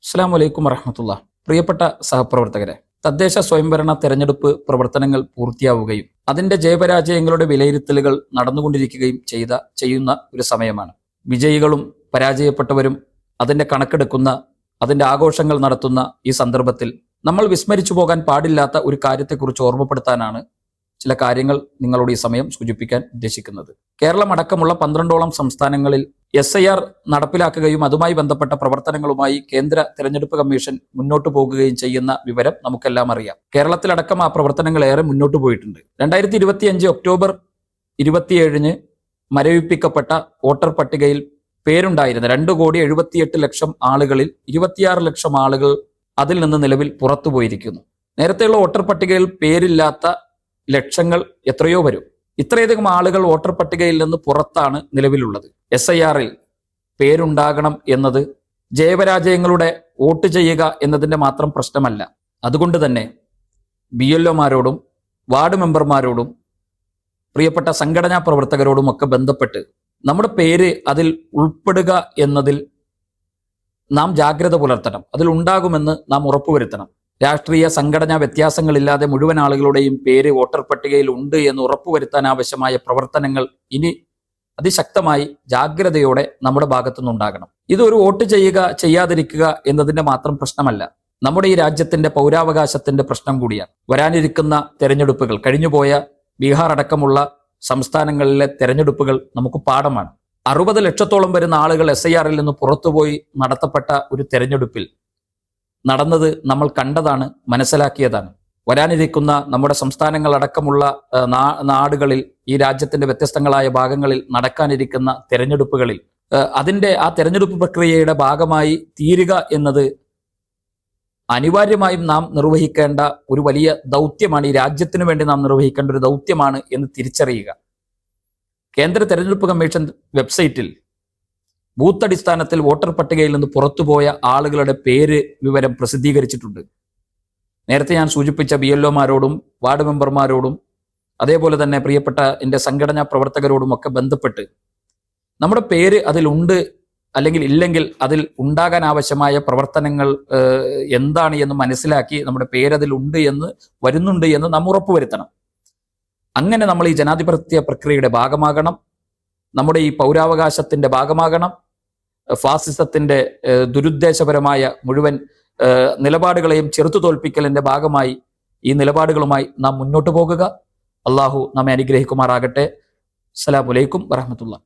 അസ്സലാമു അലൈക്കും വറഹ്മത്തുള്ളാ. പ്രിയപ്പെട്ട സഹപ്രവർത്തകരെ, തദ്ദേശ സ്വയംഭരണ തെരഞ്ഞെടുപ്പ് പ്രവർത്തനങ്ങൾ പൂർത്തിയാവുകയും അതിന്റെ ജയപരാജയങ്ങളുടെ വിലയിരുത്തലുകൾ നടന്നുകൊണ്ടിരിക്കുകയും ചെയ്യുന്ന ഒരു സമയമാണ്. വിജയികളും പരാജയപ്പെട്ടവരും അതിന്റെ കണക്കെടുക്കുന്ന, അതിന്റെ ആഘോഷങ്ങൾ നടത്തുന്ന ഈ സന്ദർഭത്തിൽ നമ്മൾ വിസ്മരിച്ചു പോകാൻ പാടില്ലാത്ത ഒരു കാര്യത്തെക്കുറിച്ച് ഓർമ്മപ്പെടുത്താനാണ് ചില കാര്യങ്ങൾ നിങ്ങളോട് ഈ സമയം സൂചിപ്പിക്കാൻ ഉദ്ദേശിക്കുന്നത്. കേരളം അടക്കമുള്ള 12ഓളം സംസ്ഥാനങ്ങളിൽ SIR നടപ്പിലാക്കുകയും അതുമായി ബന്ധപ്പെട്ട പ്രവർത്തനങ്ങളുമായി കേന്ദ്ര തെരഞ്ഞെടുപ്പ് കമ്മീഷൻ മുന്നോട്ട് പോകുകയും ചെയ്യുന്ന വിവരം നമുക്കെല്ലാം അറിയാം. കേരളത്തിലടക്കം ആ പ്രവർത്തനങ്ങൾ ഏറെ മുന്നോട്ട് പോയിട്ടുണ്ട്. 2025 ഒക്ടോബർ 27 മരവിപ്പിക്കപ്പെട്ട വോട്ടർ പട്ടികയിൽ പേരുണ്ടായിരുന്ന 2,78,00,000 ആളുകളിൽ 26 ലക്ഷം ആളുകൾ അതിൽ നിന്ന് നിലവിൽ പുറത്തുപോയിരിക്കുന്നു. നേരത്തെയുള്ള വോട്ടർ പട്ടികയിൽ പേരില്ലാത്ത ലക്ഷങ്ങൾ എത്രയോ വരും. ഇത്രയധികം ആളുകൾ വോട്ടർ പട്ടികയിൽ നിന്ന് പുറത്താണ് നിലവിലുള്ളത്. SIR-ൽ പേരുണ്ടാകണം എന്നത് ജയപരാജയങ്ങളുടെ വോട്ട് ചെയ്യുക എന്നതിന്റെ മാത്രം പ്രശ്നമല്ല. അതുകൊണ്ട് തന്നെ BLO-മാരോടും വാർഡ് മെമ്പർമാരോടും പ്രിയപ്പെട്ട സംഘടനാ പ്രവർത്തകരോടും ഒക്കെ ബന്ധപ്പെട്ട് നമ്മുടെ പേര് അതിൽ ഉൾപ്പെടുക എന്നതിൽ നാം ജാഗ്രത പുലർത്തണം. അതിൽ ഉണ്ടാകുമെന്ന് നാം ഉറപ്പുവരുത്തണം. രാഷ്ട്രീയ സംഘടനാ വ്യത്യാസങ്ങളില്ലാതെ മുഴുവൻ ആളുകളുടെയും പേര് വോട്ടർ പട്ടികയിൽ ഉണ്ട് എന്ന് ഉറപ്പുവരുത്താൻ ആവശ്യമായ പ്രവർത്തനങ്ങൾ ഇനി അതിശക്തമായി ജാഗ്രതയോടെ നമ്മുടെ ഭാഗത്തുനിന്നുണ്ടാകണം. ഇതൊരു വോട്ട് ചെയ്യുക ചെയ്യാതിരിക്കുക എന്നതിന്റെ മാത്രം പ്രശ്നമല്ല, നമ്മുടെ ഈ രാജ്യത്തിന്റെ പൗരാവകാശത്തിന്റെ പ്രശ്നം കൂടിയാണ്. വരാനിരിക്കുന്ന തെരഞ്ഞെടുപ്പുകൾ, കഴിഞ്ഞുപോയ ബീഹാർ അടക്കമുള്ള സംസ്ഥാനങ്ങളിലെ തെരഞ്ഞെടുപ്പുകൾ നമുക്ക് പാഠമാണ്. 60 ലക്ഷത്തോളം വരുന്ന ആളുകൾ SIR-ൽ നിന്ന് പുറത്തുപോയി നടത്തപ്പെട്ട ഒരു തെരഞ്ഞെടുപ്പിൽ നടന്നത് നമ്മൾ കണ്ടതാണ്, മനസ്സിലാക്കിയതാണ്. വരാനിരിക്കുന്ന നമ്മുടെ സംസ്ഥാനങ്ങളടക്കമുള്ള നാടുകളിൽ, ഈ രാജ്യത്തിന്റെ വ്യത്യസ്തങ്ങളായ ഭാഗങ്ങളിൽ നടക്കാനിരിക്കുന്ന തെരഞ്ഞെടുപ്പുകളിൽ ആ തെരഞ്ഞെടുപ്പ് പ്രക്രിയയുടെ ഭാഗമായി തീരുക എന്നത് അനിവാര്യമായും നാം നിർവഹിക്കേണ്ട ഒരു വലിയ ദൗത്യമാണ്. ഈ രാജ്യത്തിനു വേണ്ടി നാം നിർവഹിക്കേണ്ട ഒരു ദൗത്യമാണ് എന്ന് തിരിച്ചറിയുക. കേന്ദ്ര തെരഞ്ഞെടുപ്പ് കമ്മീഷൻ വെബ്സൈറ്റിൽ ബൂത്ത് അടിസ്ഥാനത്തിൽ വോട്ടർ പട്ടികയിൽ നിന്ന് പുറത്തുപോയ ആളുകളുടെ പേര് വിവരം പ്രസിദ്ധീകരിച്ചിട്ടുണ്ട്. നേരത്തെ ഞാൻ സൂചിപ്പിച്ച BLO-മാരോടും വാർഡ് മെമ്പർമാരോടും അതേപോലെ തന്നെ പ്രിയപ്പെട്ട എൻ്റെ സംഘടനാ പ്രവർത്തകരോടും ഒക്കെ ബന്ധപ്പെട്ട് നമ്മുടെ പേര് അതിലുണ്ട് അല്ലെങ്കിൽ ഇല്ലെങ്കിൽ അതിൽ ഉണ്ടാകാൻ ആവശ്യമായ പ്രവർത്തനങ്ങൾ എന്താണ് എന്ന് മനസ്സിലാക്കി നമ്മുടെ പേരതിലുണ്ട് എന്ന് വരുന്നുണ്ട് എന്ന് നാം ഉറപ്പുവരുത്തണം. അങ്ങനെ നമ്മൾ ഈ ജനാധിപത്യ പ്രക്രിയയുടെ ഭാഗമാകണം. നമ്മുടെ ഈ പൗരാവകാശത്തിന്റെ ഭാഗമാകണം. ഫാസിസത്തിന്റെ ദുരുദ്ദേശപരമായ മുഴുവൻ നിലപാടുകളെയും ചെറുത്തു തോൽപ്പിക്കലിന്റെ ഭാഗമായി ഈ നിലപാടുകളുമായി നാം മുന്നോട്ട് പോകുക. അള്ളാഹു നമ്മെ അനുഗ്രഹിക്കുമാറാകട്ടെ. അസ്സലാമു അലൈക്കും വറഹ്മത്തുള്ളാഹി.